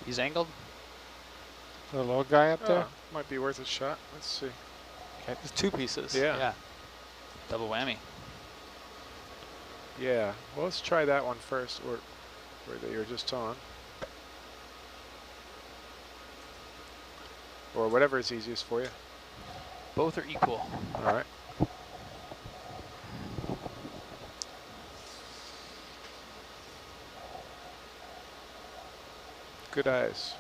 He's angled. The little guy up there? Might be worth a shot. Let's see. Okay, there's 2 pieces. Yeah. Double whammy. Yeah. Well, let's try that one first, or that you were just on. Or whatever is easiest for you. Both are equal. All right. Good eyes.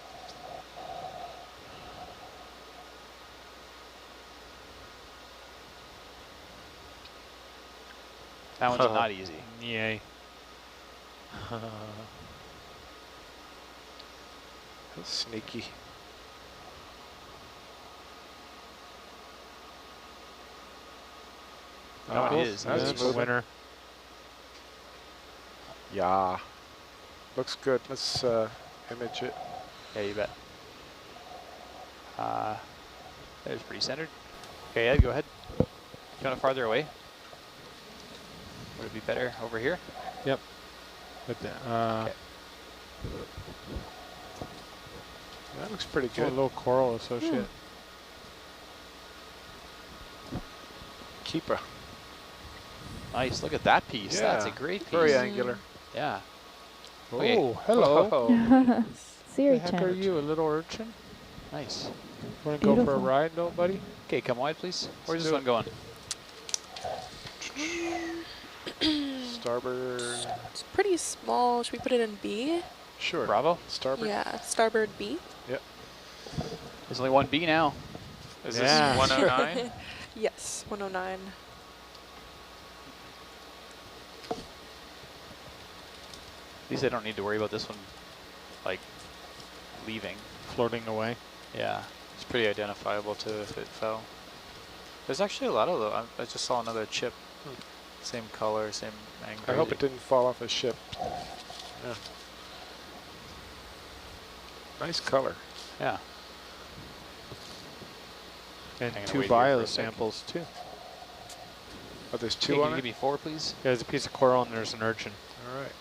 That one's not easy. Yay. That's sneaky. That one is. That's That's a moving. winner. Yeah. Looks good. Let's image it. Yeah, you bet. That was pretty centered. Okay, Ed, go ahead. You want it farther away? Would it be better over here? Yep. But Okay. That looks pretty a good. little coral associate. Keeper. Nice. Look at that piece. That's a Yeah, great piece. Very angular. Yeah. Oh, Okay. hello. Oh. The Sea heck are urchin. you, a little urchin? Nice. Want to go for a Beautiful. ride, little buddy? Okay, come wide, please. Where's do this one going? Starboard. It's pretty small. Should we put it in B? Sure. Bravo. Starboard. Yeah, starboard B. There's only one B now. Is Yeah. this 109? Yes, 109. At least I don't need to worry about this one, like, leaving. Floating away. Yeah. It's pretty identifiable too if it fell. There's actually a lot of them. I just saw another chip. Same color, same angle. I hope it didn't fall off a ship. Yeah. Nice color. Yeah. And Hanging 2 away here for a bio sec. samples, too. Oh, there's Okay, 2 can on you it? give me 4, please? Yeah, there's a piece of coral and there's an urchin. All right.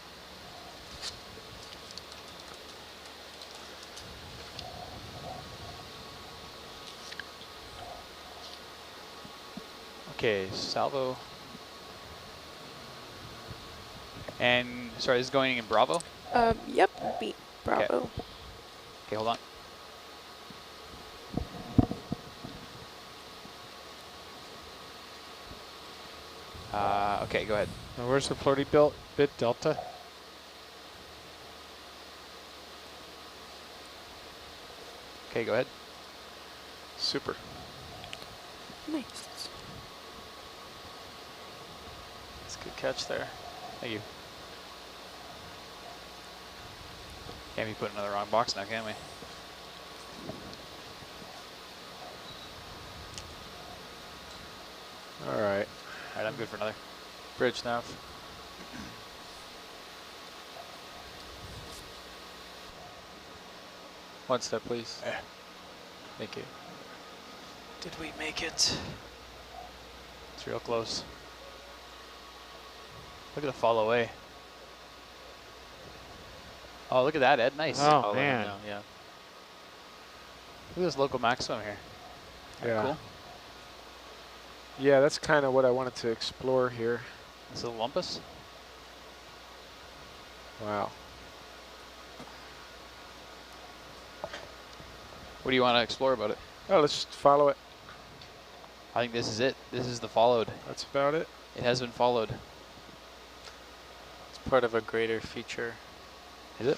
Okay, salvo. And, sorry, this is going in Bravo? Yep, B. Bravo. Okay, hold on. Okay, go ahead. Now, where's the floaty bit delta? Okay, go ahead. Super. Nice. It's a good catch there. Thank you. Can't be putting another wrong box now, can we? All right. All right, I'm good for another. Bridge nav. One step, please. Thank you. Did we make it? It's real close. Look at the fall away. Oh, look at that, Ed. Nice. Oh, All man. down, yeah. Look at this local maximum here. Yeah. Cool. Yeah, that's kind of what I wanted to explore here. This is a lumpus. Wow. What do you want to explore about it? Oh, let's just follow it. I think this is it. This is the followed. That's about it. It has been followed. It's part of a greater feature. Is it?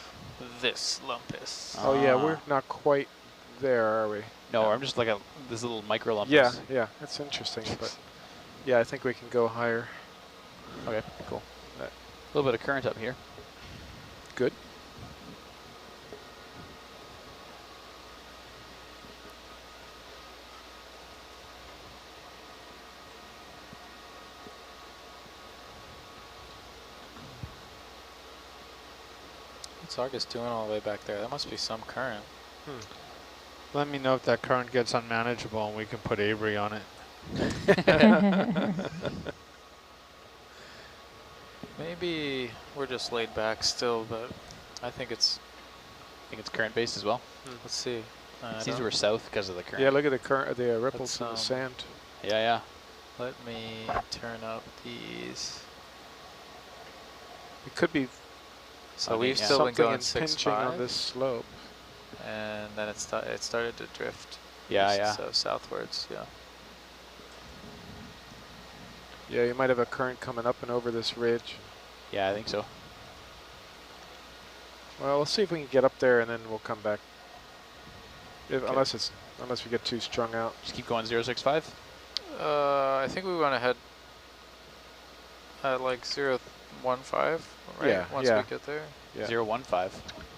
This lumpus. Oh, yeah, Ah. we're not quite there, are we? No, I'm just like this little micro lumpus. Yeah, yeah, that's interesting. But yeah, I think we can go higher. Okay, cool. Right. A little bit of current up here. Good. What's August doing all the way back there? That must be some current. Let me know if that current gets unmanageable and we can put Avery on it. Maybe we're just laid back still, but I think it's I think it's current based as well. Let's see. It seems we're south because of the current. Yeah, look at the current, the ripples in the Let's, sand. Yeah, yeah. Let me turn up these. It could be So we've yeah. still been something going impinging on 6.5, this slope. and then it started to drift. Yeah, east, yeah. So southwards, yeah. Yeah, you might have a current coming up and over this ridge. Yeah, I think so. Well, we'll see if we can get up there, and then we'll come back. Okay. Unless we get too strung out. Just keep going 065. I think we went ahead at like 0.15, right? Yeah, Once yeah. we get there. Yeah. 015.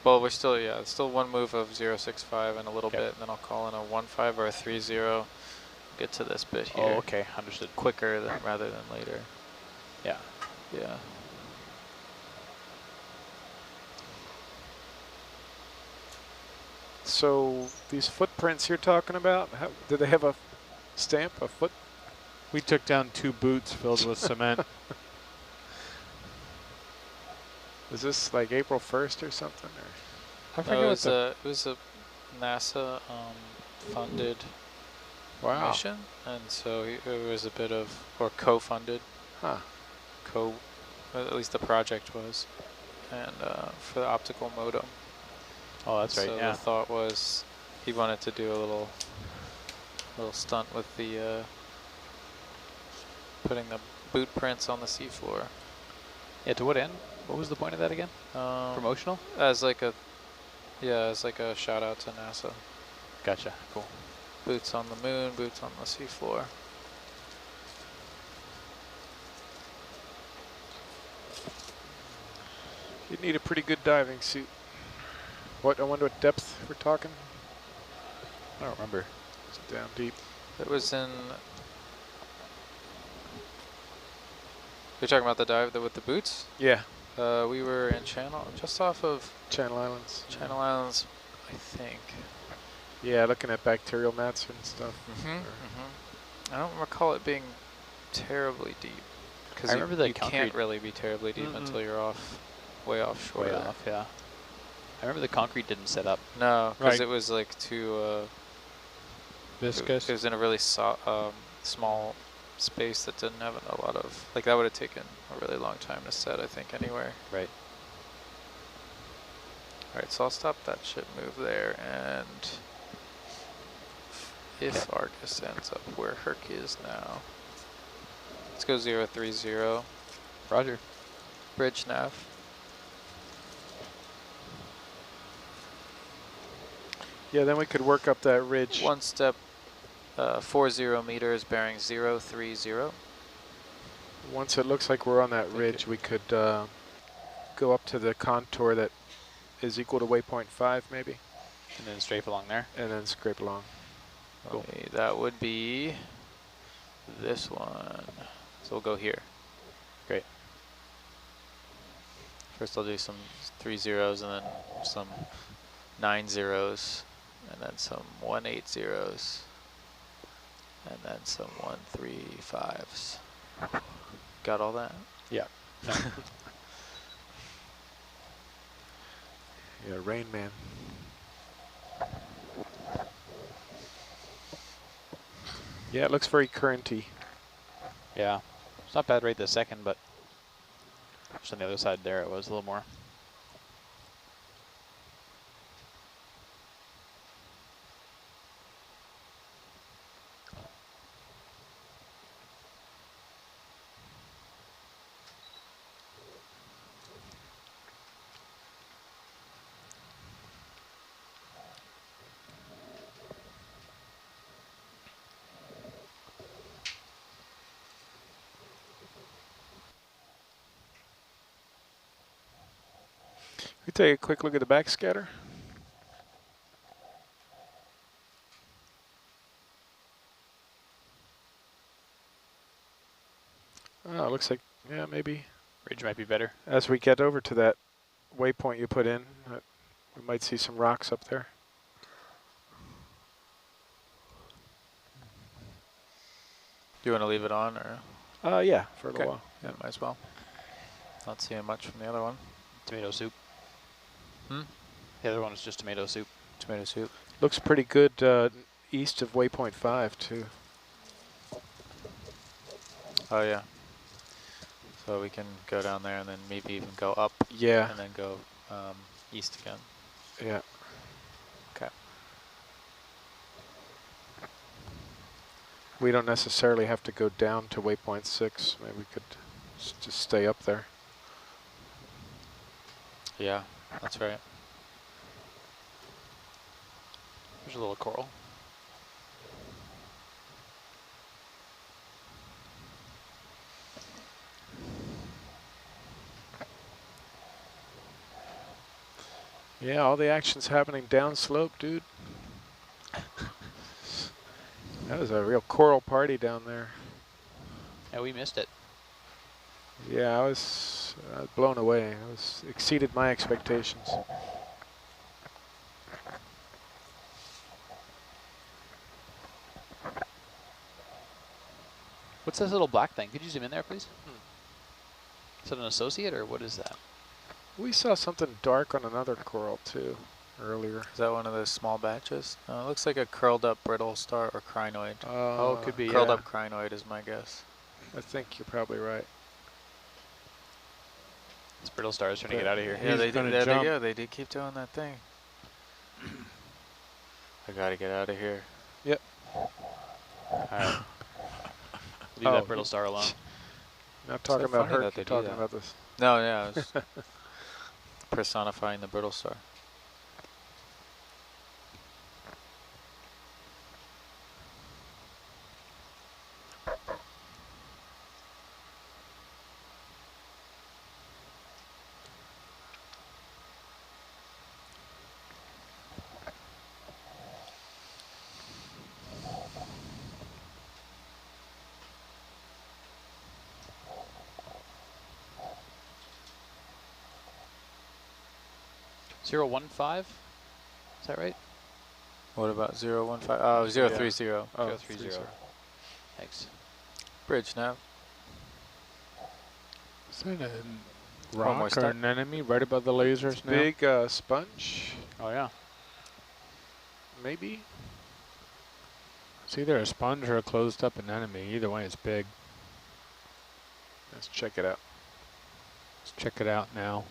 Well, we're still, yeah, it's still one move of 0.65 and a little Okay. bit, and then I'll call in a 1.5 or a 3.0. Get to this bit here. Oh, okay. Understood. Quicker than rather than later. Yeah. Yeah. So these footprints you're talking about, do they have a stamp, a foot? We took down 2 boots filled with cement. Is this like April 1st or something? Or? I forget what the It was a NASA funded Wow. mission, and so it was a bit of, or co-funded, Huh. at least the project was, and for the optical modem. Oh, that's right. So Yeah. the thought was he wanted to do a little stunt with the putting the boot prints on the seafloor. Yeah. To what end? What was the point of that again? Promotional? As like a shout out to NASA. Gotcha. Cool. Boots on the moon, boots on the seafloor. You'd need a pretty good diving suit. I wonder what depth we're talking. I don't remember. Is it down deep? It was in. You're talking about the dive with the boots? Yeah. We were in just off of Channel Islands. Channel Islands, I think. Yeah, looking at bacterial mats and stuff. I don't recall it being terribly deep. Because I remember the you can't concrete- really be terribly deep until you're way offshore. Way off. Yeah. I remember the concrete didn't set up. No, because Right. it was like too. viscous. It was in a really small space that didn't have a lot of. Like that would have taken a really long time to set, I think, anyway. Right. All right, so I'll stop that ship move there, and if Argus ends up where Herc is now, let's go 030. Roger. Bridge nav. Yeah, then we could work up that ridge. One step, 40 meters, bearing 030. Once it looks like we're on that Thank ridge, you. we could go up to the contour that is equal to waypoint 5 maybe, And then strafe along there. and then scrape along. Cool. Okay, that would be this one. So we'll go here. Great. First I'll do some 30s and then some 90s and then some 180s and then some 135s. Got all that? Yeah. Yeah, Rain Man. Yeah, it looks very currenty. Yeah. It's not bad right this second, but just on the other side there, it was a little more. We take a quick look at the backscatter. Oh, it looks like, yeah, maybe Ridge might be better. as we get over to that waypoint you put in, we might see some rocks up there. Do you want to leave it on or? Yeah, for a Okay. little while. Yeah, might as well. Not seeing much from the other one. Tomato soup. Hmm? The other one was just tomato soup. Tomato soup. Looks pretty good east of waypoint 5 too. Oh yeah. So we can go down there and then maybe even go up Yeah, and then go east again. yeah. Okay. We don't necessarily have to go down to waypoint 6. Maybe we could just stay up there. Yeah, that's right. There's a little coral. Yeah, all the action's happening downslope, dude. That was a real coral party down there. Yeah, we missed it. Yeah, I was blown away. It was exceeded my expectations. What's this little black thing? Could you zoom in there, please? Is that an associate, or what is that? We saw something dark on another coral too earlier. Is that one of those small batches? It looks like a curled up brittle star or crinoid. Oh, it could be. Curled Yeah. up crinoid is my guess. I think you're probably right. This brittle star is trying to get out of here. Yeah, He's they gonna did. There they jump. go. They did keep doing that thing. I gotta get out of here. Yep. All right. Leave Oh, that brittle star alone. Not talking about funny her, that they you're do talking that. about this. No, yeah, I was personifying the brittle star. Zero 1-5? Is that right? What about 015? Oh, 030. Oh, 030. Thanks. Bridge nav. Is that a One more rock or start. an enemy right above the lasers now? Big sponge, Oh, yeah. maybe? It's either a sponge or a closed up an enemy. Either way, it's big. Let's check it out. Let's check it out now.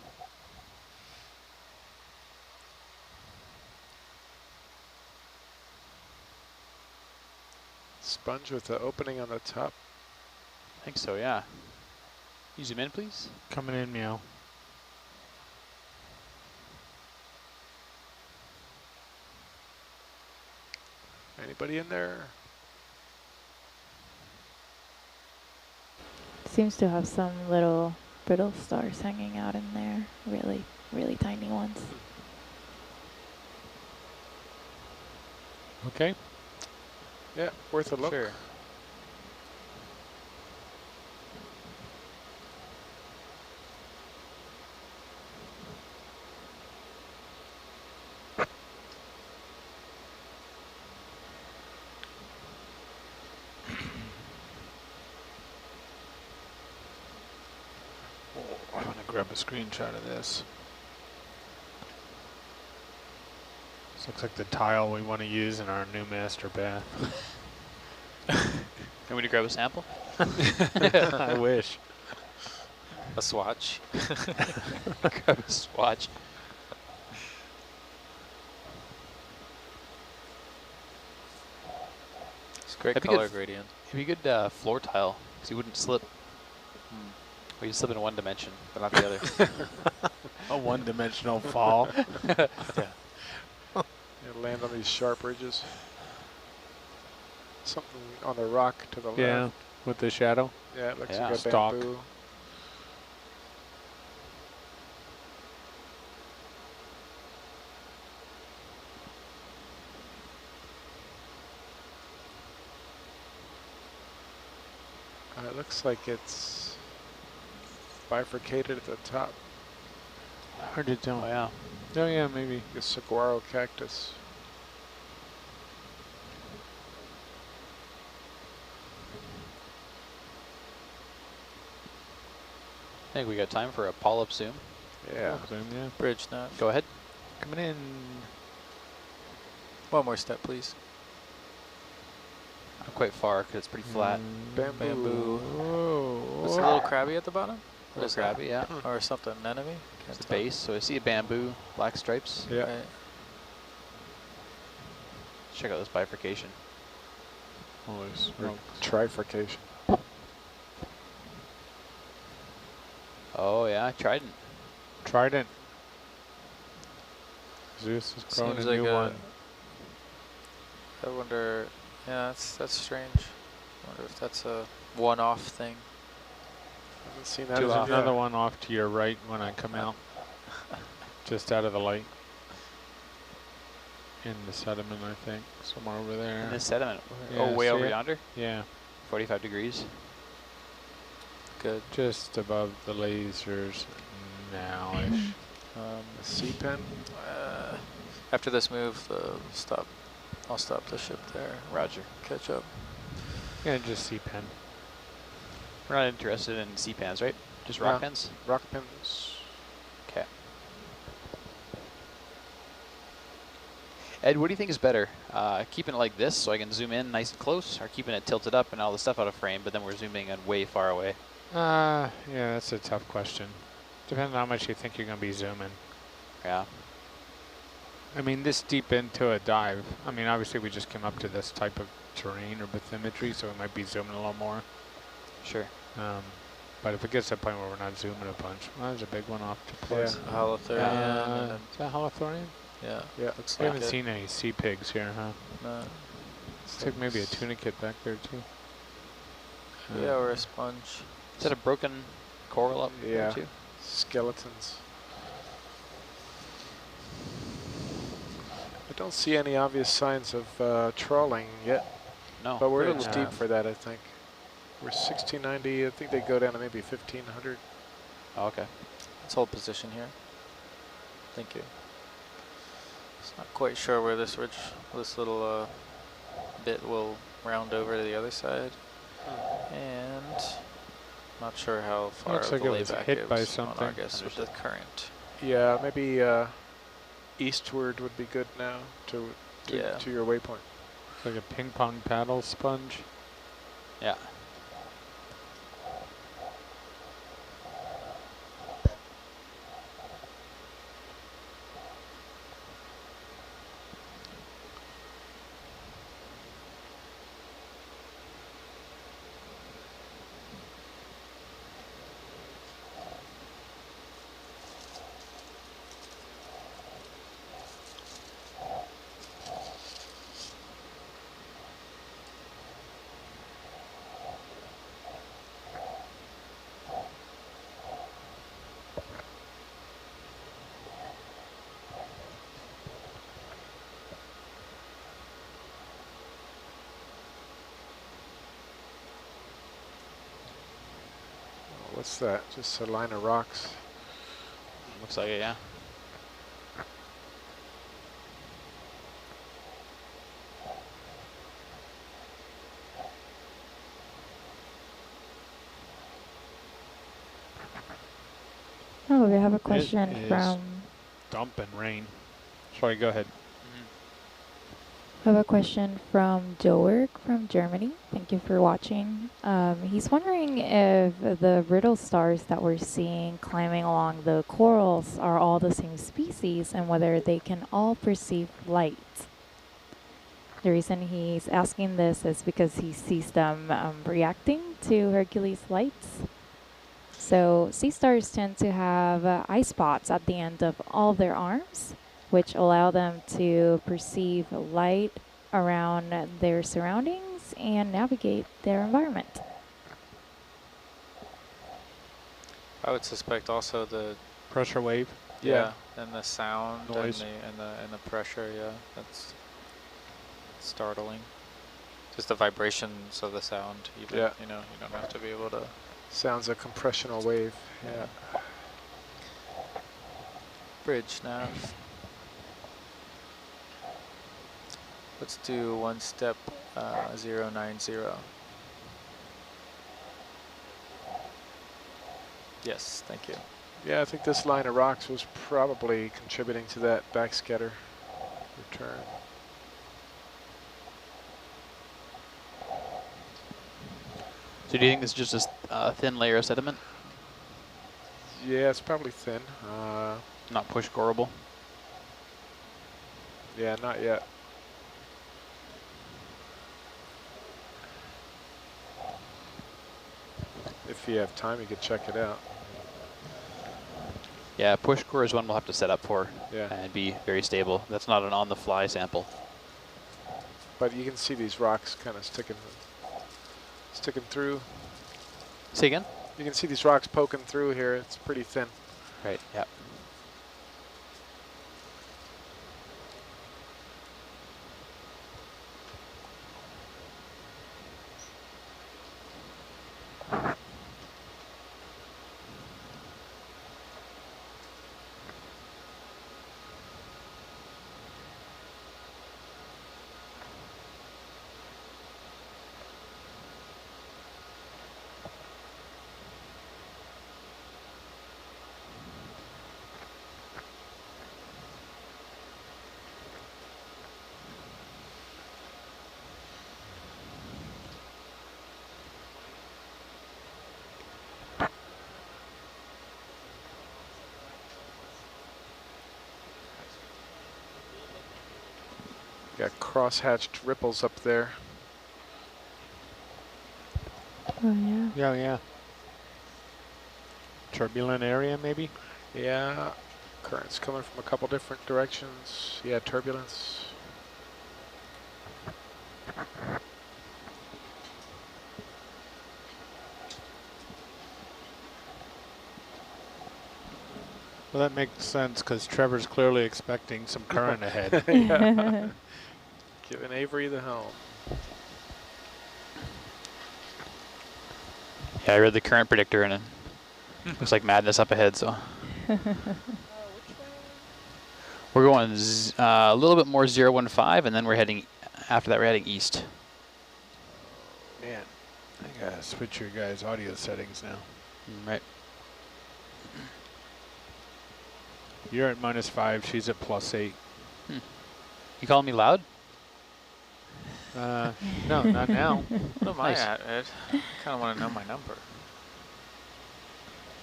Sponge with the opening on the top. I think so, yeah. You zoom in, please? Coming in, meow. Anybody in there? Seems to have some little brittle stars hanging out in there. Really, really tiny ones. Okay. Yeah, worth a look. Sure. I'm going to grab a screenshot of this. This looks like the tile we want to use in our new master bath. Want me to grab a sample? I wish. A swatch. Grab a swatch. It's a great That'd be color good. gradient. It'd be good floor tile, because you wouldn't slip. Well, you slip in one dimension, but not the other. A one-dimensional fall. Yeah. You land on these sharp ridges. Something on the rock to the Yeah, left. with the shadow. Yeah, it looks Yeah. like a Stalk. bamboo. It looks like it's bifurcated at the top. Hard to tell. Oh, yeah. Oh yeah, maybe. The saguaro cactus. I think we got time for a polyp zoom. Yeah. Zoom, yeah. Bridge nav. Go ahead. Coming in. One more step, please. Not quite far because it's pretty flat. Bamboo. Bamboo. Whoa. It's a little crabby at the bottom? A little crabby, yeah. Or something, enemy? It's the base, so I see a bamboo, black stripes. Yeah. Right. Check out this bifurcation. Holy Or smokes. trifurcation. Oh yeah, Trident. Trident. Zeus is growing Seems a like new one. I wonder, yeah, that's strange. I wonder if that's a one-off thing. Haven't seen that There's as of another yet. one off to your right when I come out. Just out of the light. In the sediment, I think. Somewhere over there. In this sediment. Yeah, Oh, way see over it? yonder? Yeah. 45 degrees. Good. Just above the lasers now-ish. A sea pen. After this move, I'll stop the ship there. Roger. Catch up. Yeah, just sea pen. We're not interested in sea pans, right? Just rock No. pens? Rock pens. Okay. Ed, what do you think is better? Keeping it like this so I can zoom in nice and close, or keeping it tilted up and all the stuff out of frame, but then we're zooming in way far away? Yeah, that's a tough question. Depending on how much you think you're going to be zooming. Yeah. I mean, this deep into a dive, I mean, obviously we just came up to this type of terrain or bathymetry, so we might be zooming a little more. Sure. But if it gets to a point where we're not zooming a bunch, well, there's a big one off to place. Yeah. Holothurian. And Is that holothurian? yeah. Yeah. Looks We like haven't it. seen any sea pigs here, huh? No. Let's take maybe a tunicate back there, too. Yeah, or a sponge. Is that a broken coral up there Yeah. too? Skeletons. I don't see any obvious signs of trawling yet, No. but we're a Good little job. deep for that, I think. We're 1690. I think they go down to maybe 1500. Oh, okay. Let's hold position here. Thank you. It's not quite sure where this little bit will round over to the other side, and not sure how far Looks like the it was layback hit is by on something. Argus with the current. Yeah, maybe eastward would be good now to Yeah. your waypoint. It's like a ping pong paddle sponge. Yeah. What's that? Just a line of rocks. Looks like it, yeah. Oh, we have a question is from. Dumping rain. Sorry, go ahead. I have a question from Joerg from Germany. Thank you for watching. He's wondering if the brittle stars that we're seeing climbing along the corals are all the same species and whether they can all perceive light. The reason he's asking this is because he sees them reacting to Hercules lights. So sea stars tend to have eye spots at the end of all of their arms, which allow them to perceive light around their surroundings and navigate their environment. I would suspect also the Pressure wave. Yeah. and the sound Noise. and the pressure. Yeah, that's startling. Just the vibrations of the sound. Even Yeah. you don't have to be able to. Sounds a compressional wave. Yeah. Bridge nav. Let's do one step 090. Yes, thank you. Yeah, I think this line of rocks was probably contributing to that backscatter return. So do you think this is just a thin layer of sediment, Yeah, it's probably thin. not push coreable? Yeah, not yet. If you have time, you could check it out. Yeah, push core is one we'll have to set up for Yeah, and be very stable. That's not an on-the-fly sample. but you can see these rocks kind of sticking through. Say again? You can see these rocks poking through here. It's pretty thin. Right, yeah. Got cross-hatched ripples up there. Oh yeah. Yeah, yeah. Turbulent area, maybe? Yeah, currents coming from a couple different directions. Yeah, turbulence. Well, that makes sense because Trevor's clearly expecting some current ahead. Yeah. Giving Avery the helm. Yeah, I read the current predictor and it looks like madness up ahead, so. We're going a little bit more 015 and then we're heading, after that we're heading east. Man, I gotta switch your guys' audio settings now. Right. You're at -5, she's at +8. You calling me loud? No, not now. What am Nice. I at, Ed? I kind of want to know my number.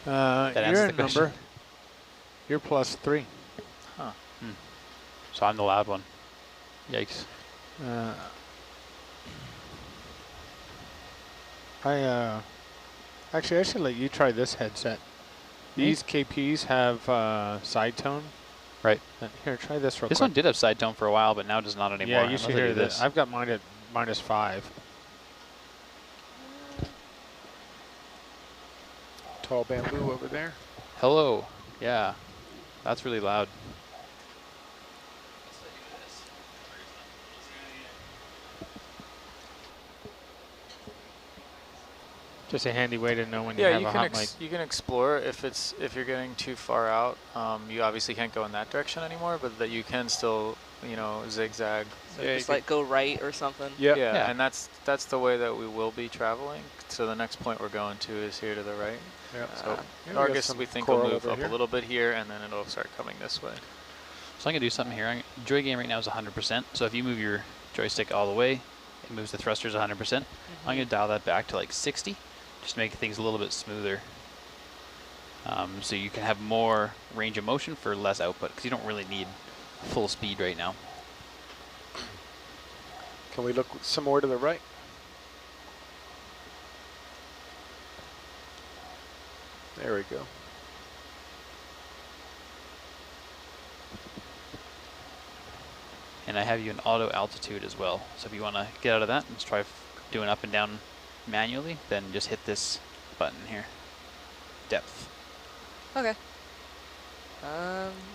That You're answers at the question. number. You're +3. Huh. So I'm the loud one. Yikes. Actually, I should let you try this headset. These KPs have side tone. Right. Here, try this real This quick. one did have side tone for a while, but now does not anymore. Yeah, you should unless I hear do this. I've got mine at -5. Tall bamboo over there. Hello. Yeah. That's really loud. Just a handy way to know when you Yeah, have you a can hot mic. you can explore if you're getting too far out. You obviously can't go in that direction anymore, but that you can still zigzag. So Yeah, just you like go right or something. Yep. Yeah. And that's the way that we will be traveling. So the next point we're going to is here to the right. Yep. So Yeah, we got Argus, some we think will coral move over up here. a little bit here, and then it'll start coming this way. So I'm going to do something here. Joy game right now is 100%. So if you move your joystick all the way, it moves the thrusters 100%. I'm going to dial that back to like 60, just to make things a little bit smoother. So you can have more range of motion for less output, because you don't really need full speed right now. Can we look some more to the right? There we go. And I have you in auto altitude as well. So if you want to get out of that and just try doing up and down manually, then just hit this button here. Depth. Okay.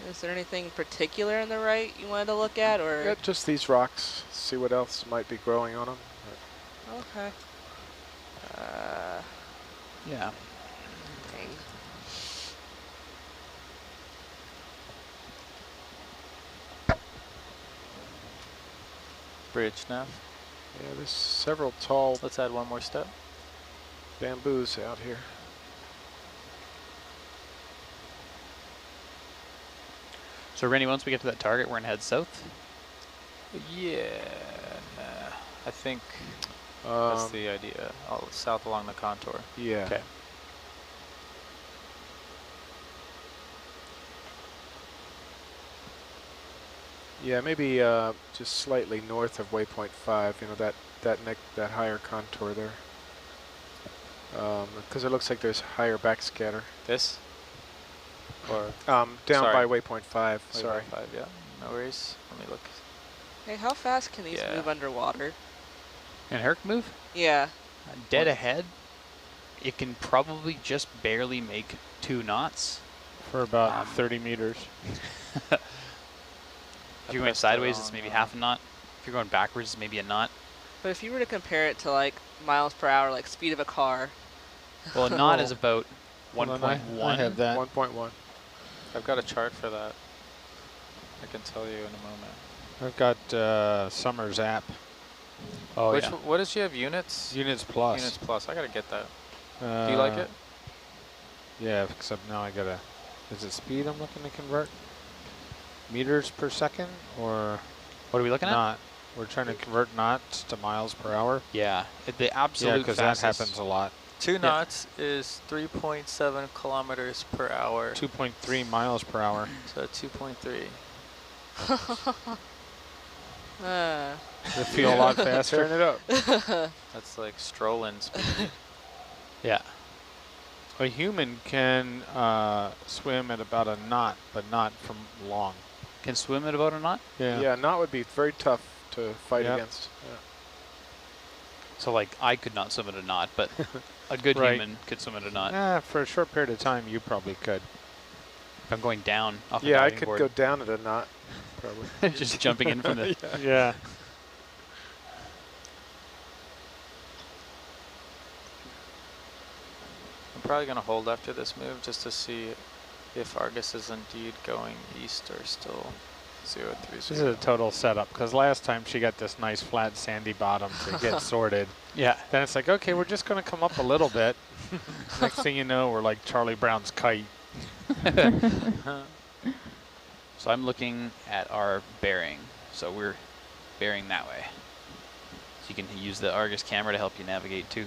Is there anything particular on the right you wanted to look at, or? Yeah, just these rocks. See what else might be growing on them. Okay. Yeah. Dang. Bridge nav. Yeah, there's several tall Let's add one more step. bamboos out here. So Rennie, once we get to that target, we're gonna head south. Yeah, I think that's the idea. South along the contour. Yeah. Okay. Yeah, maybe just slightly north of waypoint 5. You know, that higher contour there. Because it looks like there's higher backscatter. This? Or Down sorry. by waypoint 5. Sorry. 5, yeah. No worries. Let me look. Hey, how fast can these Yeah. move underwater? And Herc move? Yeah. Dead ahead, it can probably just barely make 2 knots. For about 30 meters. If you're going sideways, it's maybe half a knot. If you're going backwards, it's maybe a knot. But if you were to compare it to like miles per hour, like speed of a car. Well, a knot is about Hold on, 1.1. I have that. 1.1. I've got a chart for that. I can tell you in a moment. I've got Summer's app. Oh, Which yeah. what does she have? Units? Units plus. Units plus. I gotta get that. Do you like it? Yeah, except now I gotta. Is it speed I'm looking to convert? Meters per second or What are we looking at? knot? We're trying to convert knots to miles per hour. Yeah, the Yeah, absolute because that fastest. happens a lot. 2 knots is 3.7 kilometers per hour. 2.3 miles per hour. So 2.3. They feel a lot Turn faster. it up. That's like strolling speed. Yeah. A human can swim at about a knot, but not from long. Can swim at about a knot? Yeah, knot would be very tough to fight Yep. against. Yeah. So like I could not swim at a knot, but a good Right. human could swim at a knot. For a short period of time, you probably could. If I'm going down off a Yeah, I diving could board. go down at a knot, probably. Just jumping in from the... Yeah. I'm probably going to hold after this move just to see if Argus is indeed going east or still 030. This is a total setup, because last time she got this nice flat sandy bottom to get sorted. Yeah. Then it's like, okay, we're just going to come up a little bit. Next thing you know, we're like Charlie Brown's kite. So I'm looking at our bearing. So we're bearing that way. So you can use the Argus camera to help you navigate too.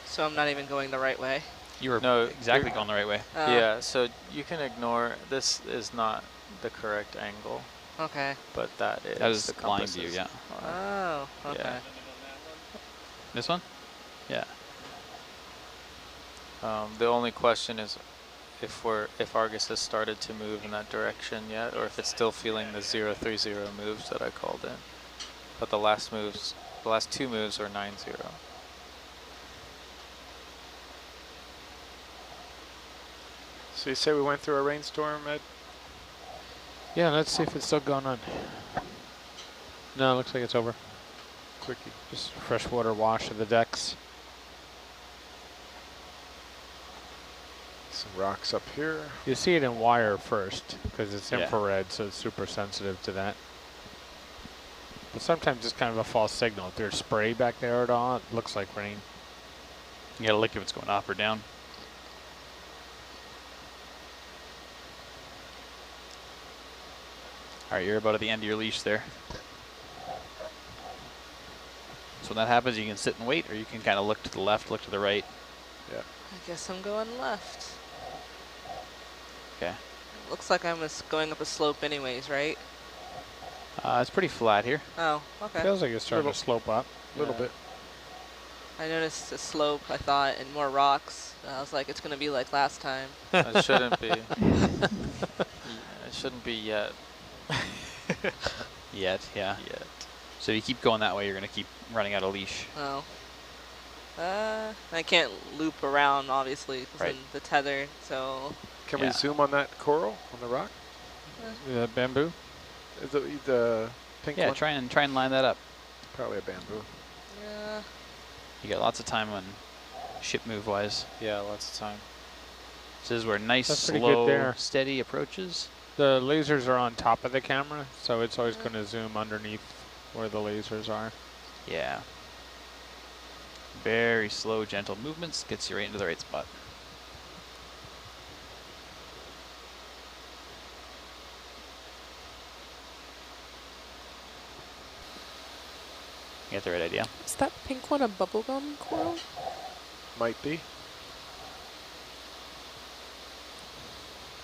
So I'm not even going the right way. You were No, exactly you're- going the right way. Yeah, so you can ignore, this is not the correct angle, Okay. but that is That is the blind compass view, is- yeah. Oh, okay. Yeah. This one? Yeah. The only question is if Argus has started to move in that direction yet, or if it's still feeling the 030 moves that I called in. But the last 2 moves are 90. So you say we went through a rainstorm, Ed? Yeah, let's see if it's still going on. No, it looks like it's over. Quickie. Just freshwater wash of the decks. Some rocks up here. You see it in wire first, because it's Yeah. infrared, so it's super sensitive to that. But sometimes it's kind of a false signal. If there's spray back there at all, it looks like rain. You gotta look if it's going up or down. All right, you're about at the end of your leash there. So when that happens, you can sit and wait, or you can kind of look to the left, look to the right. Yeah. I guess I'm going left. Okay. Looks like I'm just going up a slope anyways, right? It's pretty flat here. Oh, okay. Feels like it's starting Little- to slope up. A little Yeah. bit. I noticed a slope, I thought, and more rocks. I was like, it's going to be like last time. It shouldn't be. It shouldn't be yet. Yet, yeah. Yet. So if you keep going that way, you're gonna keep running out of leash. Oh. I can't loop around, obviously, because Right. the tether, so... Can Yeah. we zoom on that coral on the rock? The bamboo? The pink Yeah, one? try and line that up. Probably a bamboo. Yeah. You got lots of time on ship move wise. Yeah, lots of time. This is where nice, That's pretty good slow, there. steady approaches. The lasers are on top of the camera, so it's always going to zoom underneath where the lasers are. Yeah. Very slow, gentle movements gets you right into the right spot. get the right idea. Is that pink one a bubblegum coral? Might be.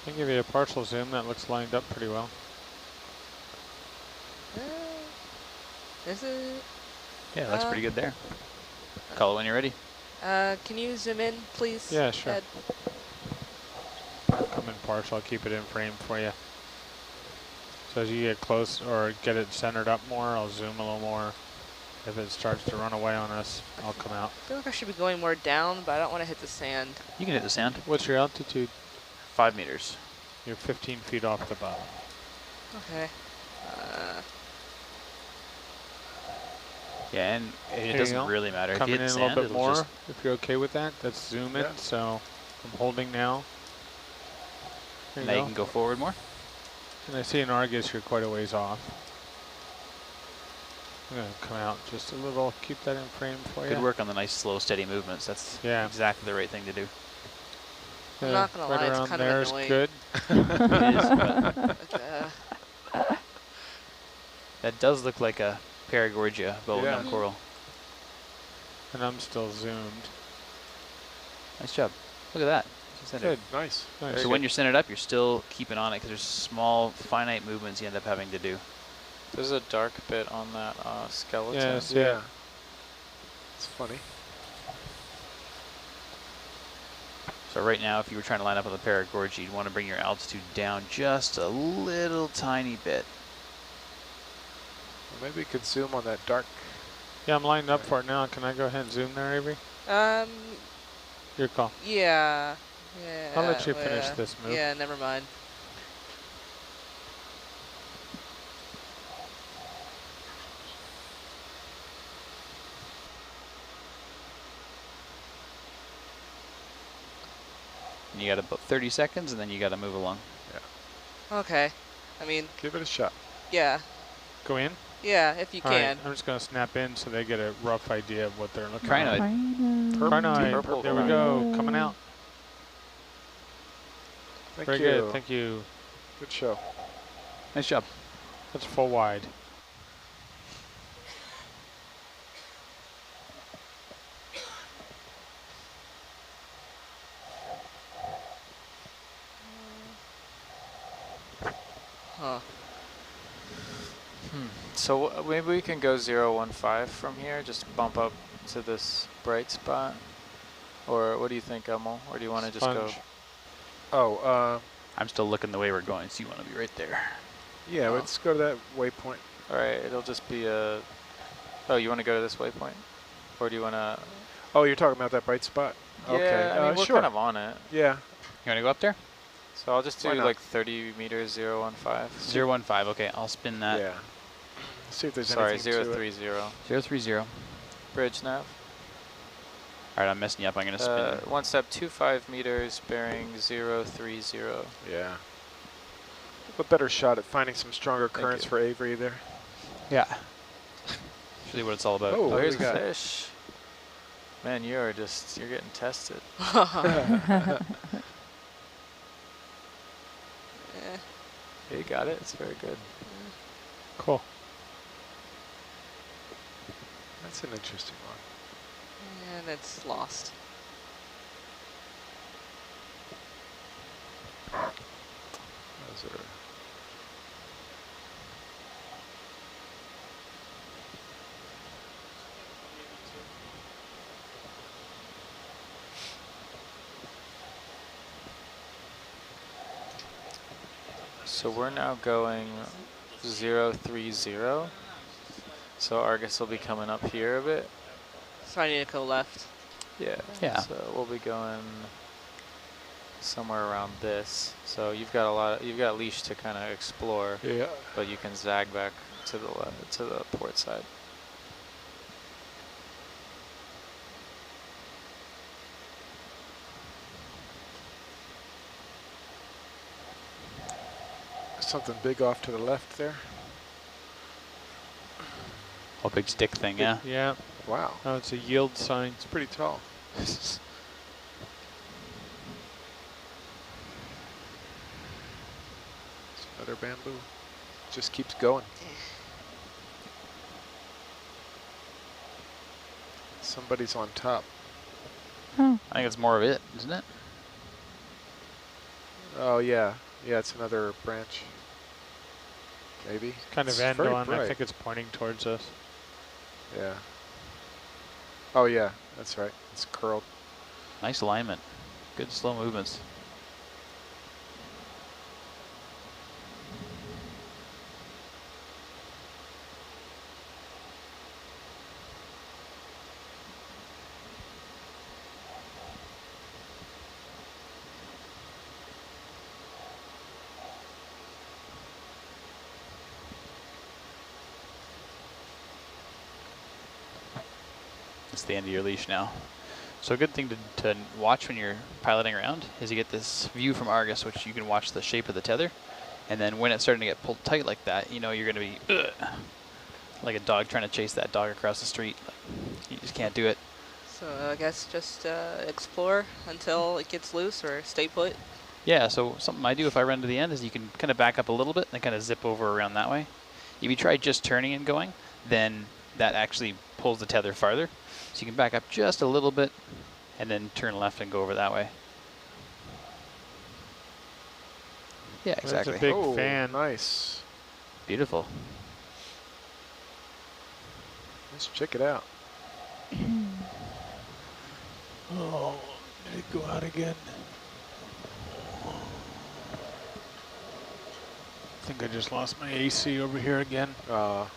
I can give you a partial zoom. That looks lined up pretty well. Is it? Yeah, it looks pretty good there. Call it when you're ready. Can you zoom in, please? Yeah, sure. Ed? I'll come in partial. I'll keep it in frame for you. So as you get close or get it centered up more, I'll zoom a little more. If it starts to run away on us, I'll come out. I feel like I should be going more down, but I don't want to hit the sand. You can hit the sand. What's your altitude? 5 meters. You're 15 feet off the bottom. Okay. Yeah, and There it you doesn't go. really matter. Coming if you in hit a sand, little bit it'll more, just if you're okay with that. That's zoom in, Yeah. so I'm holding now. There you now you go. can go forward more. And I see in Argus you're quite a ways off. I'm going to come out just a little, keep that in frame for you. Good work on the nice, slow, steady movements. That's Yeah. exactly the right thing to do. I'm not gonna right lie, it's around kind of there is annoying. good. It is, but Like, that does look like a Paragorgia bubblegum Yeah. coral. And I'm still zoomed. Nice job. Look at that. It's centered. Good. Nice. Nice. So when you're centered up, you're still keeping on it because there's small, finite movements you end up having to do. There's a dark bit on that skeleton. Yes. Yeah. It's funny. So right now, if you were trying to line up with a Paragorgia, you'd want to bring your altitude down just a little tiny bit. Well, maybe we could zoom on that dark. Yeah, I'm lined up for it now. Can I go ahead and zoom there, Avery? Your call. yeah. Yeah. I'll let you finish this move. Yeah, never mind. And you got about 30 seconds, and then you got to move along. Okay. I mean, Give it a shot. yeah. Go in? Yeah, if you All right, can. I'm just going to snap in so they get a rough idea of what they're looking Crinoid. at. Crinoid. Crinoid. Purple There we go. Coming out. Thank Very you. good. Thank you. Good show. Nice job. That's full wide. Huh. So maybe we can go 015 from here, just bump up to this bright spot. Or what do you think, Emil? Or do you want to just go? Sponge. Oh, I'm still looking the way we're going, so you want to be right there. yeah, Oh. let's go to that waypoint. All right, it'll just be a. Oh, you want to go to this waypoint, or do you want to? Oh, you're talking about that bright spot? Yeah, Okay, I mean we're sure. kind of on it. Yeah. You want to go up there? So I'll just do Why not? like 30 meters, 015. 015. Okay, I'll spin that. Yeah. Let's see if there's Sorry, anything to it. 030. 030. Bridge nav. All right, I'm messing you up. I'm going to spin. One step, 25 meters, bearing 030. Yeah. A better shot at finding some stronger Thank currents you. for Avery there. Yeah. That's really what it's all about. Oh, Oh, what do here's we a got? fish. Man, you're getting tested. Eh, Yeah, you got it. It's very good. Cool. That's an interesting one. and it's lost. Those are So we're now going 030. So Argus will be coming up here a bit. So I need to go left. Yeah. Yeah. So we'll be going somewhere around this. So you've got leash to kind of explore, yeah. but you can zag back to the left, to the port side. Something big off to the left there. Oh, big stick thing, yeah. Yeah. Wow. Oh, it's a yield sign. It's pretty tall. It's another bamboo. Just keeps going. Somebody's on top. Oh, I think it's more of it, isn't it? Oh yeah, yeah. It's another branch. Maybe. Kind of It's end very on. I bright. think it's pointing towards us. Yeah. Oh yeah, that's right. It's curled. Nice alignment. Good slow movements. It's the end of your leash now. So a good thing to watch when you're piloting around is you get this view from Argus, which you can watch the shape of the tether. And then when it's starting to get pulled tight like that, you know you're going to be like a dog trying to chase that dog across the street. You just can't do it. So I guess just explore until it gets loose or stay put. Yeah, so something I do if I run to the end is you can kind of back up a little bit and then kind of zip over around that way. If you try just turning and going, then that actually pulls the tether farther. So you can back up just a little bit and then turn left and go over that way. Yeah, exactly. That's a big Oh, fan. nice. Beautiful. Let's check it out. Oh, did it go out again? I think I just lost my AC over here again. I'm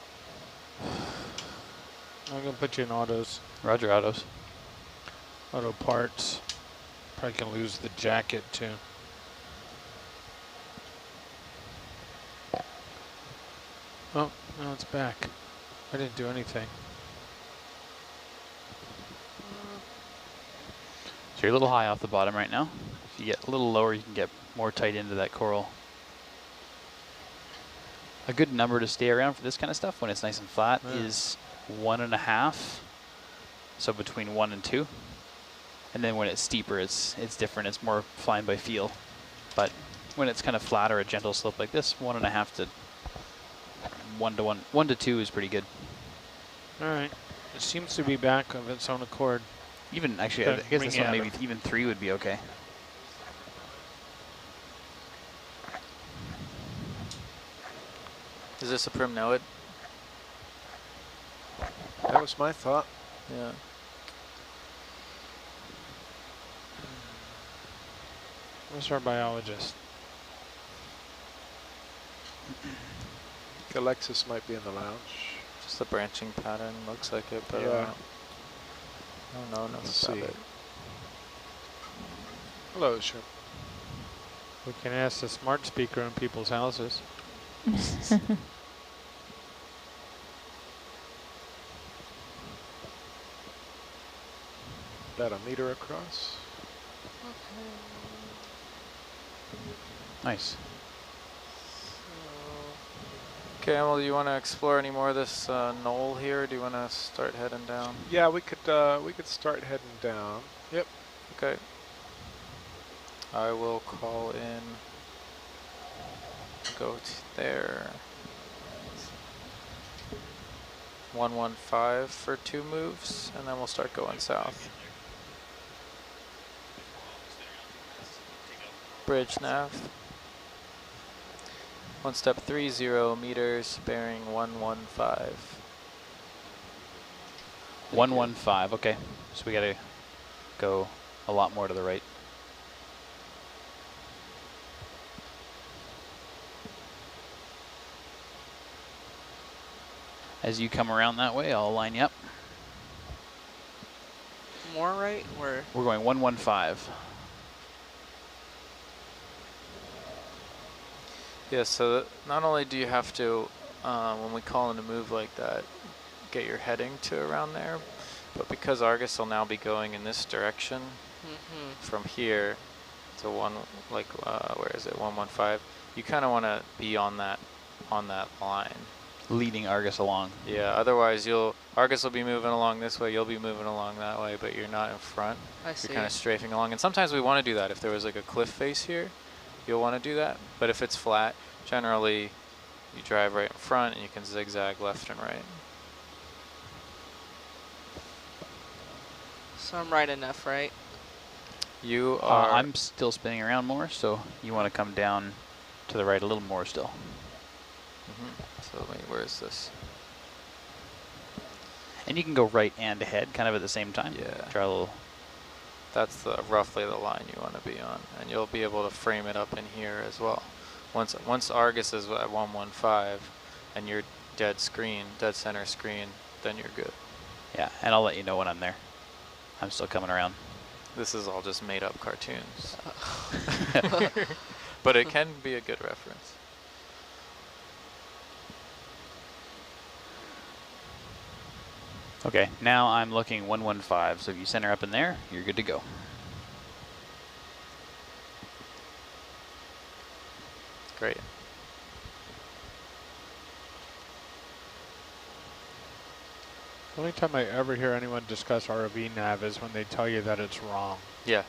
gonna put you in autos. Roger, autos. Auto parts. Probably can lose the jacket too. Oh, no, it's back. I didn't do anything. So you're a little high off the bottom right now. If you get a little lower, you can get more tight into that coral. A good number to stay around for this kind of stuff when it's nice and flat is 1.5. So between 1 and 2. And then when it's steeper, it's different. It's more flying by feel. But when it's kind of flat or a gentle slope like this, 1.5 to 1 to 1. 1 to 2 is pretty good. All right. It seems to be back of its own accord. Even actually, I guess this one maybe even 3 would be okay. Is this a prim Noid? That was my thought. Yeah. Where's our biologist? Alexis might be in the lounge. Just the branching pattern looks like it, but Yeah. I don't know enough Let's about see. it. Hello, Shrimp. We can ask the smart speaker in people's houses. About a meter across. Nice. Okay, well, do you want to explore any more of this knoll here, or do you want to start heading down? Yeah, we could start heading down. Yep. Okay. I will call in, go to there. 115 for 2 moves, and then we'll start going south. Bridge nav. 1 step 30 meters, bearing 115. 115, okay. So we gotta go a lot more to the right. As you come around that way, I'll line you up. More right? Or We're going 115. Yeah, so not only do you have to, when we call in a move like that, get your heading to around there, but because Argus will now be going in this direction from here to where is it, 115, you kind of want to be on that line. Leading Argus along. Yeah, otherwise Argus will be moving along this way, you'll be moving along that way, but you're not in front. I see. You're kind of strafing along, and sometimes we want to do that. If there was like a cliff face here, you'll want to do that, but if it's flat, generally you drive right in front and you can zigzag left and right. So I'm right enough, right? You are. I'm still spinning around more, so you want to come down to the right a little more still. So wait, where is this? And you can go right and ahead kind of at the same time. Yeah. Try a little. That's roughly the line you want to be on, and you'll be able to frame it up in here as well. Once Argus is at 115, and you're dead center screen, then you're good. Yeah, and I'll let you know when I'm there. I'm still coming around. This is all just made up cartoons. But it can be a good reference. Okay, now I'm looking 115, so if you center up in there, you're good to go. Great. The only time I ever hear anyone discuss ROV nav is when they tell you that it's wrong. Yeah.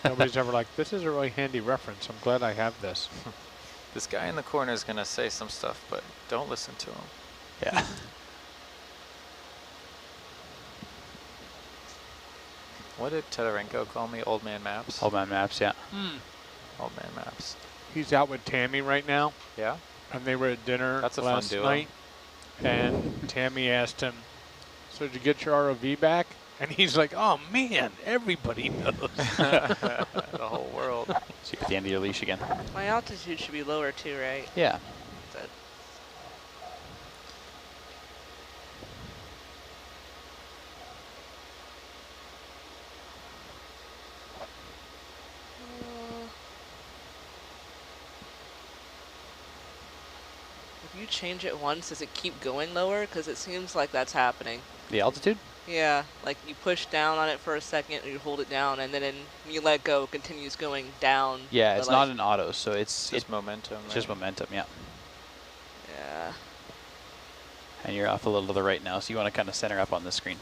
Nobody's ever like, this is a really handy reference. I'm glad I have this. This guy in the corner is going to say some stuff, but don't listen to him. Yeah. What did Tedorenko call me? Old man maps? Hold my maps, yeah. Old man maps. He's out with Tammy right now, Yeah? and they were at dinner That's a fun last duo. night. And Tammy asked him, so did you get your ROV back? And he's like, oh man, everybody knows. The whole world. So you're at the end of your leash again. My altitude should be lower too, right? Yeah. That, if you change it once, does it keep going lower? Because it seems like that's happening. The altitude? Yeah, like you push down on it for a second, or you hold it down, and then you let go, it continues going down. Yeah, but it's like, not an auto, so it's Just momentum. it's just right? momentum, yeah. Yeah. And you're off a little to the right now, so you want to kind of center up on the screen.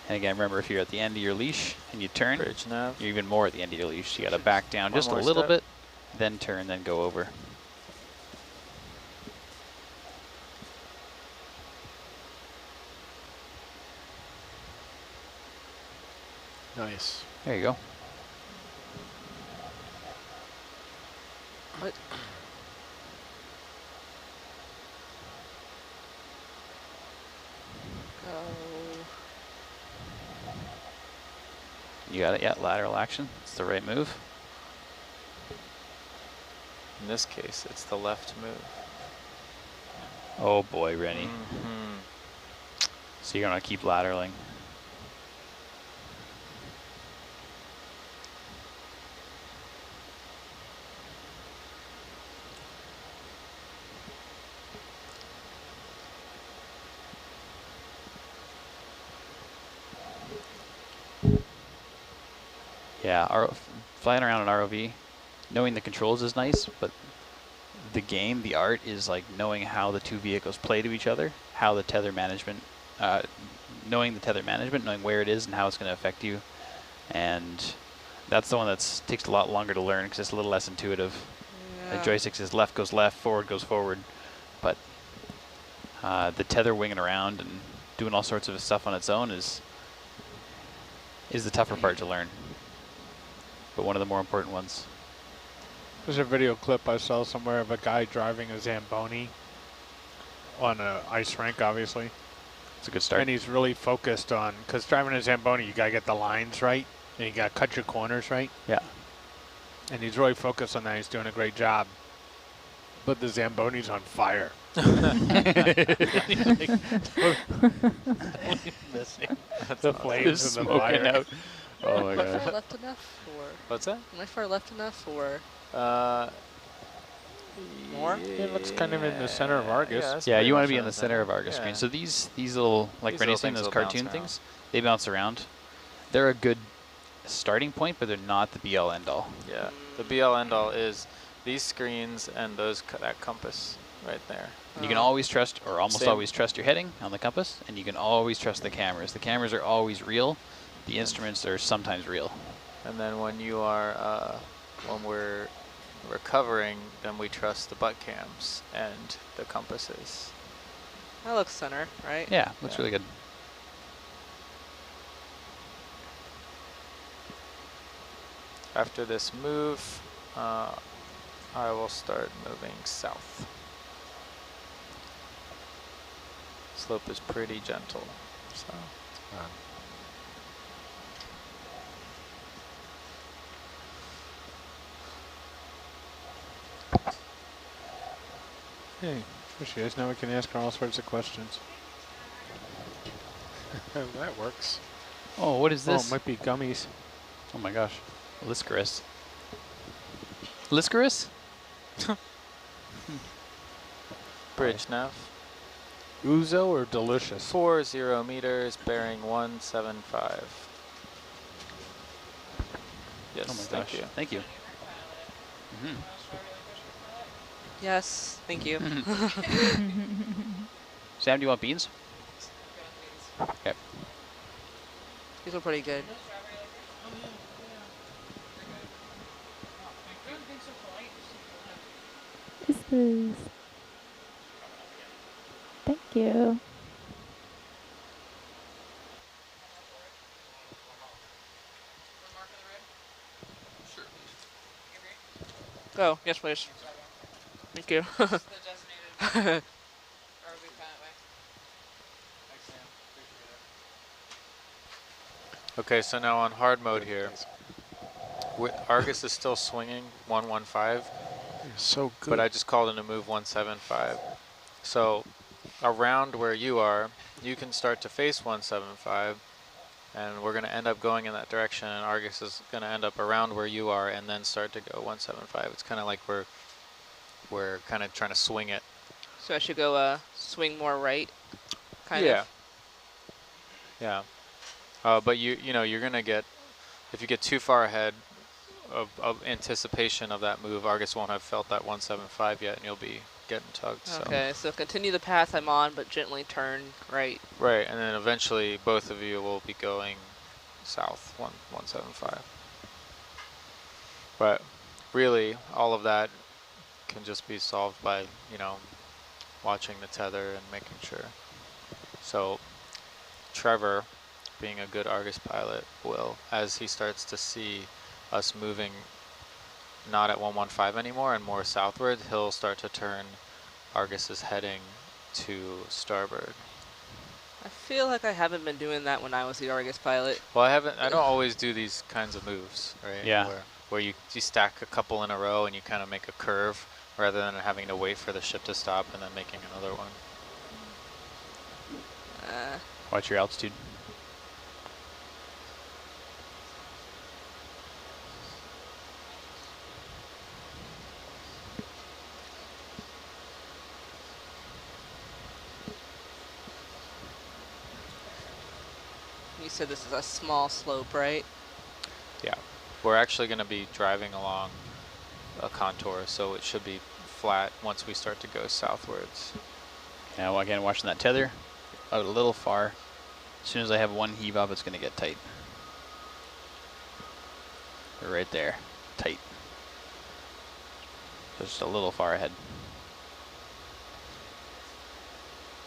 And again, remember, if you're at the end of your leash and you turn, Bridge nav. you're even more at the end of your leash. You got to back down One just a more little step. bit, then turn, then go over. Nice. There you go. What? Go. You got it, yeah, lateral action. It's the right move. In this case, it's the left move. Oh boy, Rennie. Mm-hmm. So you're going to keep lateraling. Yeah, flying around an ROV, knowing the controls is nice, but the game, the art is like knowing how the two vehicles play to each other, how the tether management, knowing the tether management, knowing where it is and how it's going to affect you. And that's the one that takes a lot longer to learn because it's a little less intuitive. The joystick says left goes left, forward goes forward. But the tether winging around and doing all sorts of stuff on its own is the tougher part to learn, but one of the more important ones. There's a video clip I saw somewhere of a guy driving a Zamboni on an ice rink, obviously. It's a good start. And he's really focused on, because driving a Zamboni, you got to get the lines right, and you got to cut your corners right. Yeah. And he's really focused on that. He's doing a great job. But the Zamboni's on fire. He's like, totally missing the flames and the fire. out. Oh my Am I far god. left enough, or What's that? am I far left enough, or more? It looks kind of in the center of Argus. that's Yeah, pretty you want much to be on in the center of Argus Yeah. screen. So these little, like These Rennie little was saying, things those will bounce cartoon around. things, they bounce around. They're a good starting point, but they're not the be all end all. Yeah, the be-all end-all is these screens and that compass right there. You can always trust, or almost Same. always trust your heading on the compass, and you can always trust the cameras. The cameras are always real. The instruments are sometimes real. And then when you are, when we're recovering, then we trust the butt cams and the compasses. That looks center, right? Yeah, looks really good. After this move, I will start moving south. Slope is pretty gentle, so. Hey, there she is. Now we can ask her all sorts of questions. That works. Oh, what is Oh, this? it might be gummies. Oh my gosh. Liscaris. Liscaris? Bridge nav. Ouzo or delicious? 40 meters, bearing 175. Yes, Oh my thank gosh. you. Thank you. Mm-hmm. Yes, thank you. Sam, do you want beans? Okay. These are pretty good. This is. Thank you. Oh, yes, please. Thank you. Okay, so now on hard mode here, Argus is still swinging 115, You're so good. but I just called in a move 175. So around where you are, you can start to face 175, and we're going to end up going in that direction, and Argus is going to end up around where you are and then start to go 175. It's kind of like we're kind of trying to swing it. So I should go swing more right, kind Yeah. of? Yeah. But you know, you're going to get, if you get too far ahead of anticipation of that move, Argus won't have felt that 175 yet, and you'll be getting tugged. Okay, so continue the path I'm on, but gently turn right. Right, and then eventually both of you will be going south 175. But really, all of that can just be solved by, you know, watching the tether and making sure. So Trevor, being a good Argus pilot, will, as he starts to see us moving not at 115 anymore and more southward, he'll start to turn Argus's heading to starboard. I feel like I haven't been doing that when I was the Argus pilot. Well, I don't always do these kinds of moves, right? Yeah. Where you stack a couple in a row and you kind of make a curve rather than having to wait for the ship to stop and then making another one. Watch your altitude. You said this is a small slope, right? Yeah. We're actually going to be driving along a contour, so it should be flat once we start to go southwards. Now again, watching that tether, out a little far. As soon as I have one heave up, it's going to get tight. Right there, tight. Just a little far ahead.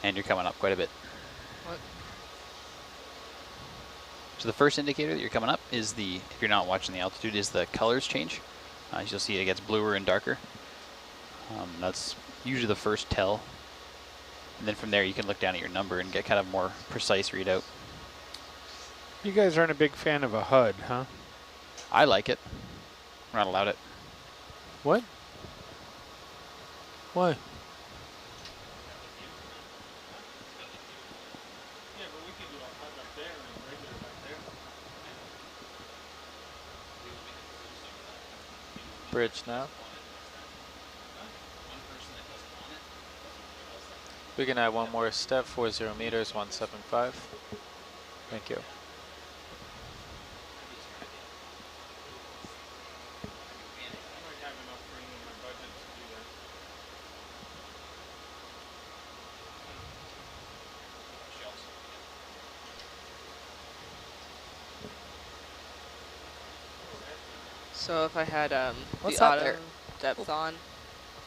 And you're coming up quite a bit. What? So the first indicator that you're coming up is the, if you're not watching the altitude, is the colors change. As you'll see, it gets bluer and darker. That's usually the first tell. And then from there, you can look down at your number and get kind of more precise readout. You guys aren't a big fan of a HUD, huh? I like it. We're not allowed it. What? Why? Bridge now. We can add one more step, 40 meters, 175. Thank you. So if I had What's the up auto there? depth on,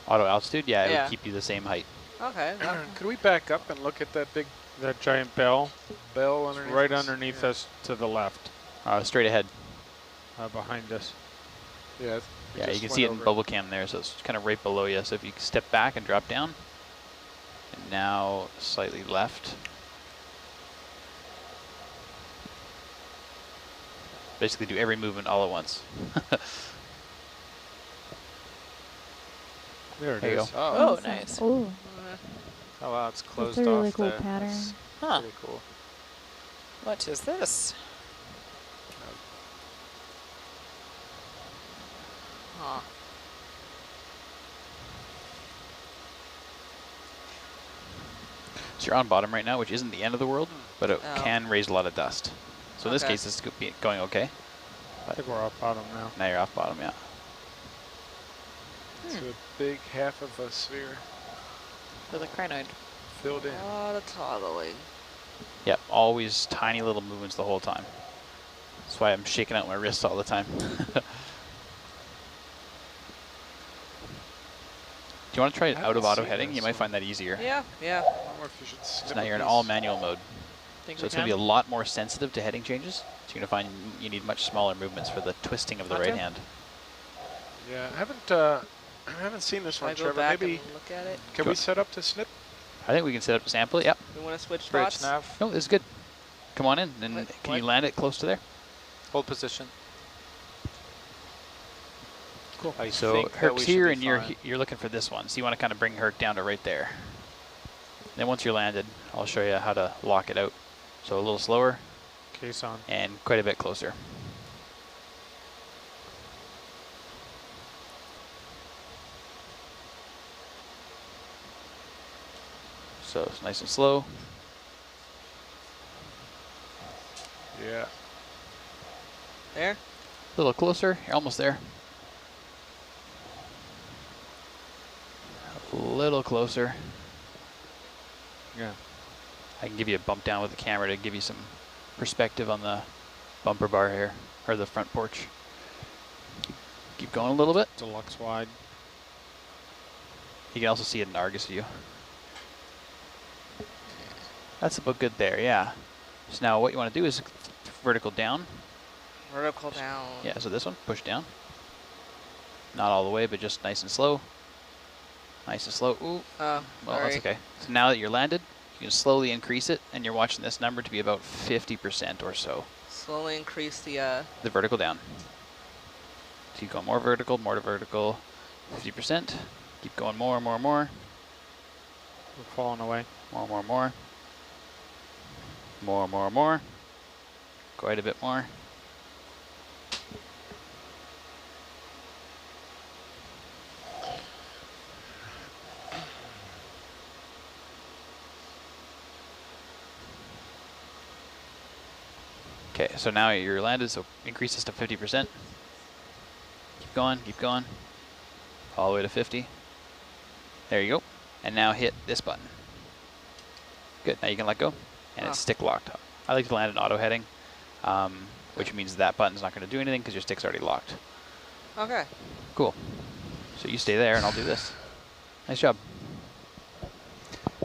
Auto altitude, yeah, it Yeah. would keep you the same height. Okay. Could we back up and look at that big That giant bell, bell it's underneath right us? underneath Yeah. us to the left, Straight ahead. behind us. Yeah, we Yeah, you just can went see it in over bubble cam there, so it's kind of right below you. So if you step back and drop down, and now slightly left. Basically do every movement all at once. There it There you is. go. Oh, Awesome. nice. Ooh, oh wow, it's closed that's a really off cool there. pattern. That's Huh. pretty cool. What is this? Huh. So you're on bottom right now, which isn't the end of the world, but it Oh. can raise a lot of dust. So in this Okay. case, it's going okay. I think we're off bottom now. Now you're off bottom, yeah. to a big half of a sphere With a crinoid. filled in. A lot of toggling. Yep, always tiny little movements the whole time. That's why I'm shaking out my wrists all the time. Do you want to try it I out of haven't auto seen heading? this You might one. find that easier. Yeah, yeah. I wonder if you should So snip now a you're in piece. all manual mode. Think So we it's going to be a lot more sensitive to heading changes. So you're going to find you need much smaller movements for the twisting of the Okay. right hand. Yeah, I haven't seen this Should one, I go Trevor. back Maybe and look at it? can Go- we set up to snip? I think we can set up a sample it. Yep. We want to switch Bridge spots? nav, No, this is good. Come on in, and What- can you what? land it close to there? hold position. Cool. I So think that we Herc's should here, be and you're fine. you're looking for this one. So you want to kind of bring Herc down to right there. Then once you're landed, I'll show you how to lock it out. So a little slower Case on. and quite a bit closer. So it's nice and slow. Yeah. There? A little closer. You're almost there. A little closer. Yeah. I can give you a bump down with the camera to give you some perspective on the bumper bar here, or the front porch. Keep going a little bit. Deluxe wide. You can also see it in Argus view. That's about good there, yeah. So now what you want to do is vertical down. Vertical down. Yeah, so this one, push down. Not all the way, but just nice and slow. Nice and slow. Ooh, Oh, well, sorry. that's okay. So now that you're landed, you can slowly increase it, and you're watching this number to be about 50% or so. Slowly increase the, The vertical down. So you go more vertical, 50%. Keep going more. We're falling away. More. More. Quite a bit more. Okay, so now you're landed, so increase this to 50%. Keep going. All the way to 50. There you go. And now hit this button. Good, now you can let go. And it's stick locked. I like to land in auto heading, which means that button's not going to do anything because your stick's already locked. okay. Cool. So you stay there and I'll do this. Nice job.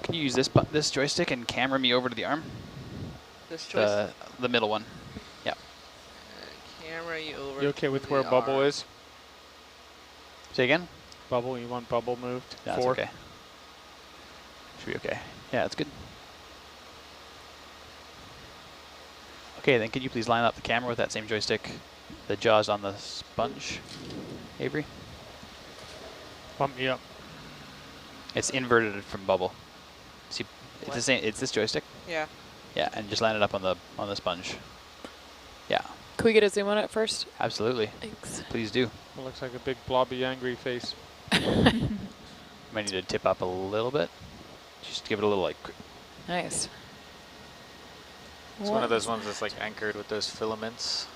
Can you use this joystick and camera me over to the arm? This choice. The middle one. Yeah. Camera you over. You okay to with the where bubble arm. is? Say again? Bubble, you want bubble moved? That's 4? okay. Should be okay. Yeah, that's good. Okay, then could you please line up the camera with that same joystick? The jaws on the sponge, Avery? Bump me up. It's inverted from bubble. See, it's the What? same. It's this joystick. Yeah. Yeah, and just line it up on the sponge. Yeah, Can we get a zoom on it first? absolutely. Thanks. Please do. It looks like a big blobby angry face. Might need to tip up a little bit. Just give it a little like. Nice. It's one of those ones that's like anchored with those filaments.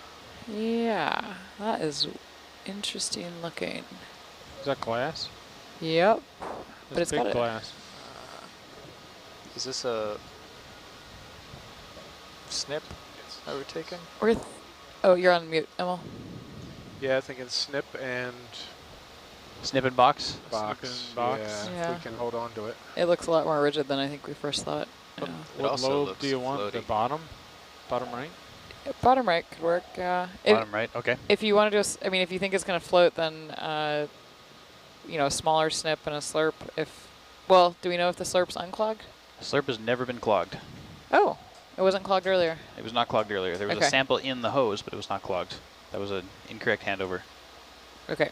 Yeah, that is interesting looking. Is that glass? Yep. That's it's big got a- glass. Is this a snip that we're taking? Oh, you're on mute, Emil. Yeah, I think it's snip and Snippet box. box. Snipping box. Yeah, Yeah. if we can hold on to it. It looks a lot more rigid than I think we first thought. Yeah. It What also lobe looks do you want? The floaty. bottom? Bottom right? Bottom right could work. Yeah. Bottom right. Okay. If you want to just, I mean, if you think it's going to float, then you know, a smaller snip and a slurp. Well, do we know if the slurp's unclogged? Slurp has never been clogged. Oh, it wasn't clogged earlier. It was not clogged earlier. There was a Okay. sample in the hose, but it was not clogged. That was an incorrect handover. Okay.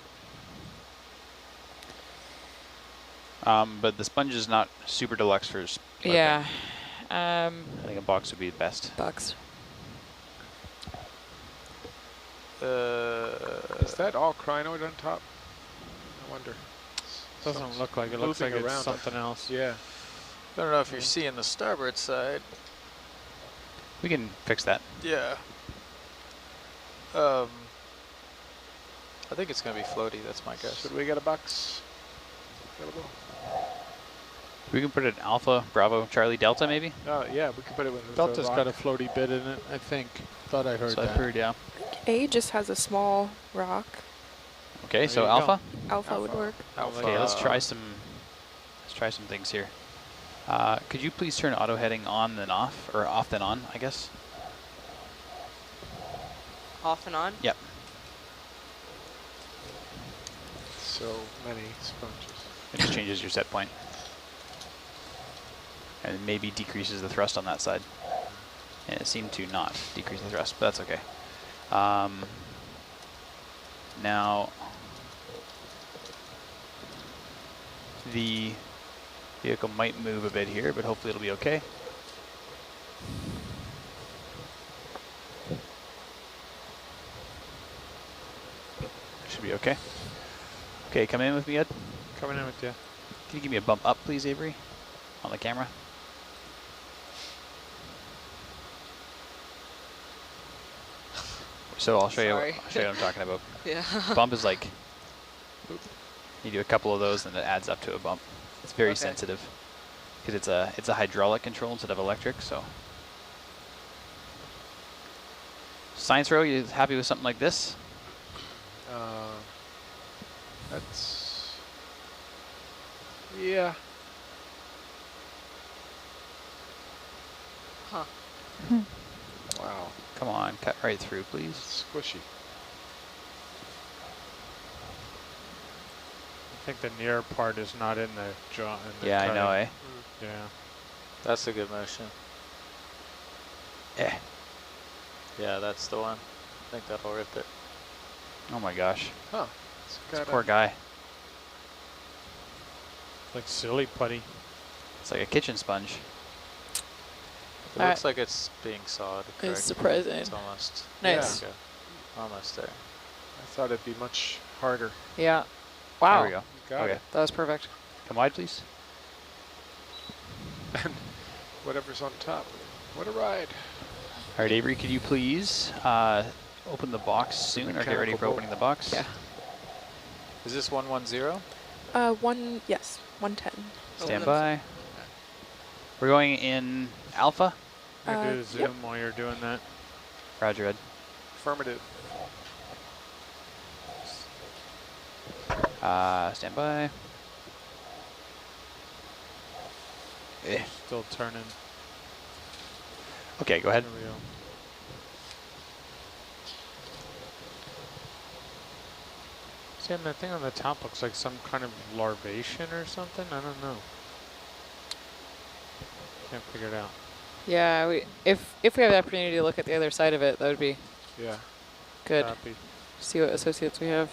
But the sponge is not super deluxe for slurping. Yeah. I think a box would be best. Bucks. Is that all crinoid on top? I wonder. Doesn't look like it. Looks like Moving it's around. something else. Yeah. I don't know if you're seeing the starboard side. We can fix that. Yeah. I think it's going to be floaty. That's my guess. Should we get a box available? We can put it in Alpha, Bravo, Charlie, Delta, maybe. Yeah, we can put it in the Delta's rock. got a floaty bit in it, I think. Thought I heard So I've that. heard, yeah. A just has a small rock. Okay, There so you go. Alpha. Alpha would Alpha. work. Alpha. Okay, let's try some things here. Could you please turn auto heading on then off, or off then on, I guess? Off and on. Yep. So many sponges. It just changes your set point. And it maybe decreases the thrust on that side. And it seemed to not decrease the thrust, but that's okay. Now, the vehicle might move a bit here, but hopefully it'll be okay. Should be okay. Okay, come in with me, Ed. Coming in with you. Can you give me a bump up, please, Avery, on the camera? So I'll show you. Sorry. I'll show you what I'm talking about. Yeah. Bump is like you do a couple of those, and it adds up to a bump. It's very Okay. sensitive because it's a hydraulic control instead of electric. So science row, you happy with something like this? That's... Yeah. Huh. Wow. Come on, cut right through, please. Squishy. I think the near part is not in the jaw. In the Yeah, I know, cutting. eh? Yeah. That's a good motion. Eh. Yeah, that's the one. I think that'll rip it. Oh my gosh, Huh. It's this got poor guy. Like silly putty. It's like a kitchen sponge. It looks like it's being sawed. It's correct? surprising. It's almost. Nice. Okay. Almost there. I thought it'd be much harder. Yeah. Wow. There we go. Got Okay. it. That was perfect. Come wide, please. Whatever's on top. What a ride. All right, Avery, could you please open the box soon, or get ready mechanical for bolt. opening the box? Yeah. Is this 110? Yes, 110. Stand by. We're going in Alpha. You do a Yep. zoom while you're doing that. Roger, Ed. Affirmative. Stand by. Eh. Still turning. Okay, go ahead. There we go. See, and the thing on the top looks like some kind of larvation or something. I don't know. Can't figure it out. Yeah. If we have the opportunity to look at the other side of it, that would be Yeah. good. Copy. See what associates we have.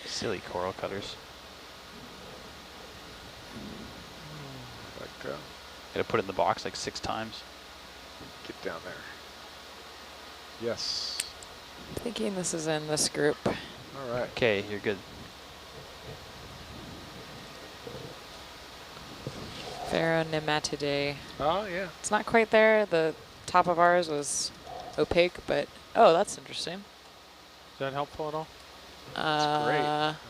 Silly coral cutters. Like, Gotta put it in the box like 6 times. get down there. Yes. Thinking this is in this group. All right. Okay, you're good. Ferronematidae. Oh, yeah. It's not quite there. The top of ours was opaque, but oh, that's interesting. Is that helpful at all? That's great.